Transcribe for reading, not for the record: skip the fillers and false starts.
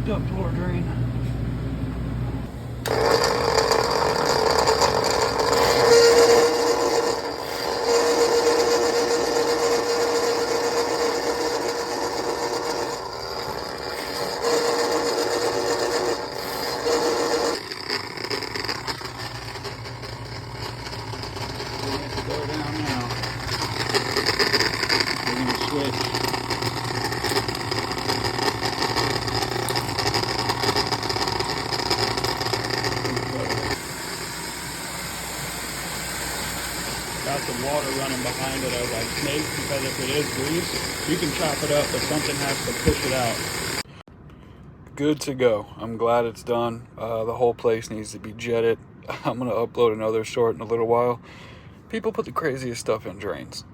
hooked up to our drain. Go down now. We're going to switch. Got some water running behind it as I snake, because if it is grease, you can chop it up, but something has to push it out. Good to go. I'm glad it's done. The whole place needs to be jetted. I'm going to upload another short in a little while. People put the craziest stuff in drains.